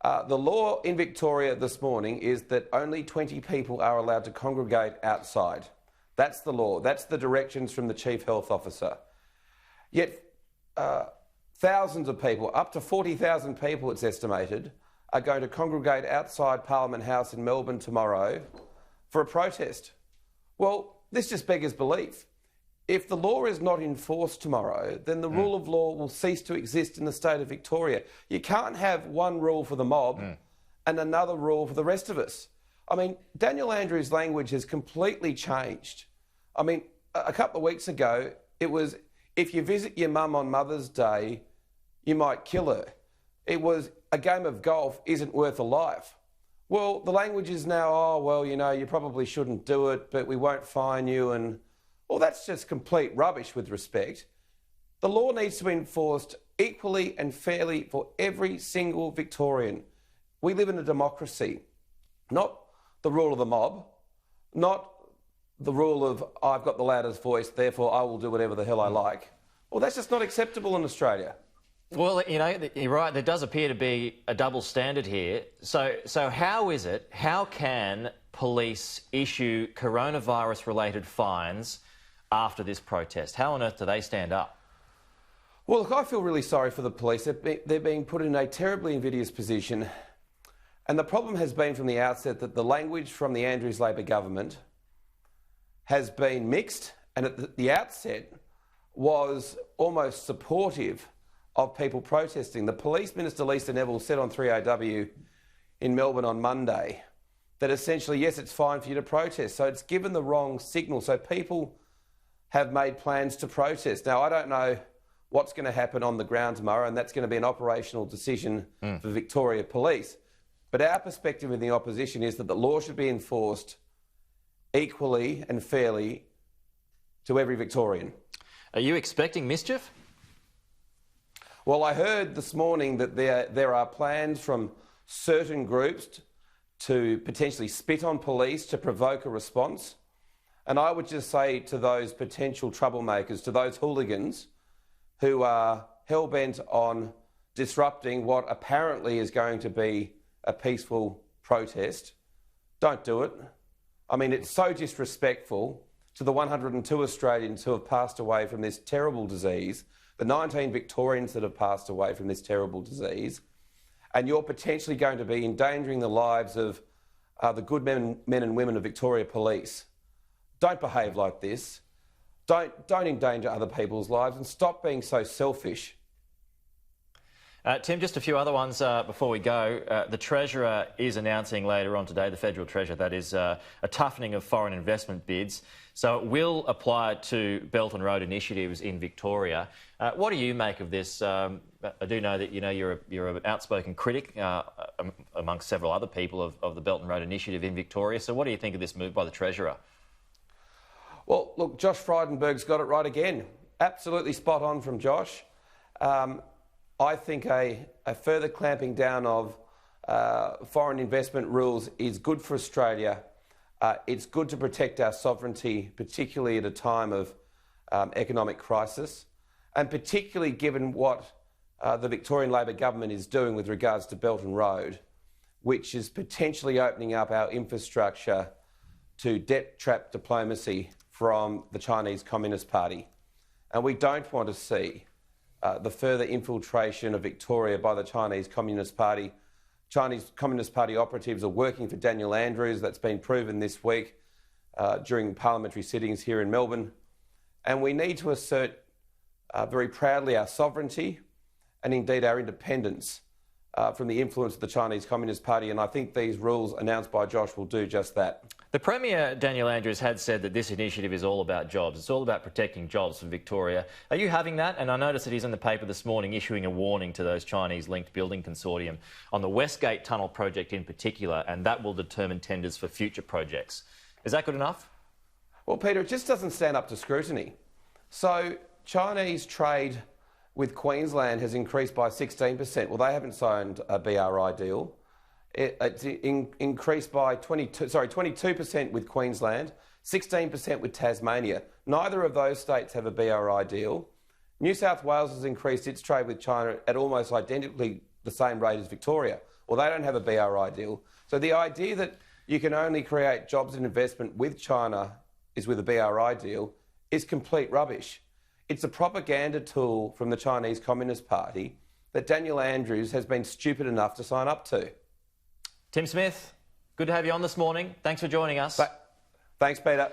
The law in Victoria this morning is that only 20 people are allowed to congregate outside. That's the law. That's the directions from the Chief Health Officer. Yet thousands of people, up to 40,000 people it's estimated, are going to congregate outside Parliament House in Melbourne tomorrow for a protest. Well, this just beggars belief. If the law is not enforced tomorrow, then the rule of law will cease to exist in the state of Victoria. You can't have one rule for the mob and another rule for the rest of us. I mean, Daniel Andrews' language has completely changed. I mean, a couple of weeks ago, it was, if you visit your mum on Mother's Day, you might kill her. It was, a game of golf isn't worth a life. Well, the language is now, oh, well, you know, you probably shouldn't do it, but we won't fine you. And, well, that's just complete rubbish with respect. The law needs to be enforced equally and fairly for every single Victorian. We live in a democracy, not the rule of the mob, not the rule of I've got the loudest voice, therefore I will do whatever the hell I like. Well, that's just not acceptable in Australia. Well, you know, you're right, there does appear to be a double standard here. So how can police issue coronavirus-related fines after this protest? How on earth do they stand up? Well, look, I feel really sorry for the police. They're being put in a terribly invidious position. And the problem has been from the outset that the language from the Andrews Labor government has been mixed, and at the outset was almost supportive of people protesting. The Police Minister, Lisa Neville, said on 3AW in Melbourne on Monday that essentially, yes, it's fine for you to protest. So it's given the wrong signal. So people have made plans to protest. Now, I don't know what's going to happen on the ground tomorrow, and that's going to be an operational decision for Victoria Police. But our perspective in the opposition is that the law should be enforced equally and fairly to every Victorian. Are you expecting mischief? Well, I heard this morning that there are plans from certain groups to potentially spit on police to provoke a response. And I would just say to those potential troublemakers, to those hooligans who are hell-bent on disrupting what apparently is going to be a peaceful protest, don't do it. I mean, it's so disrespectful to the 102 Australians who have passed away from this terrible disease, the 19 Victorians that have passed away from this terrible disease, and you're potentially going to be endangering the lives of the good men and women of Victoria Police. Don't behave like this. Don't endanger other people's lives, and stop being so selfish. Tim, just a few other ones before we go. The Treasurer is announcing later on today, the Federal Treasurer, that is, a toughening of foreign investment bids. So it will apply to Belt and Road initiatives in Victoria. What do you make of this? I do know that you're an outspoken critic amongst several other people of the Belt and Road initiative in Victoria. So what do you think of this move by the Treasurer? Well, look, Josh Frydenberg's got it right again. Absolutely spot on from Josh. I think a further clamping down of foreign investment rules is good for Australia. It's good to protect our sovereignty, particularly at a time of economic crisis, and particularly given what the Victorian Labor government is doing with regards to Belt and Road, which is potentially opening up our infrastructure to debt-trap diplomacy from the Chinese Communist Party. And we don't want to see the further infiltration of Victoria by the Chinese Communist Party. Chinese Communist Party operatives are working for Daniel Andrews. That's been proven this week during parliamentary sittings here in Melbourne. And we need to assert very proudly our sovereignty and indeed our independence from the influence of the Chinese Communist Party. And I think these rules announced by Josh will do just that. The Premier, Daniel Andrews, had said that this initiative is all about jobs. It's all about protecting jobs for Victoria. Are you having that? And I noticed that he's in the paper this morning issuing a warning to those Chinese-linked building consortium on the Westgate Tunnel project in particular, and that will determine tenders for future projects. Is that good enough? Well, Peter, it just doesn't stand up to scrutiny. So Chinese trade with Queensland has increased by 16%. Well, they haven't signed a BRI deal. It's increased by 22% with Queensland, 16% with Tasmania. Neither of those states have a BRI deal. New South Wales has increased its trade with China at almost identically the same rate as Victoria. or they don't have a BRI deal. So the idea that you can only create jobs and investment with China is with a BRI deal is complete rubbish. It's a propaganda tool from the Chinese Communist Party that Daniel Andrews has been stupid enough to sign up to. Tim Smith, good to have you on this morning. Thanks for joining us. Thanks, Peter.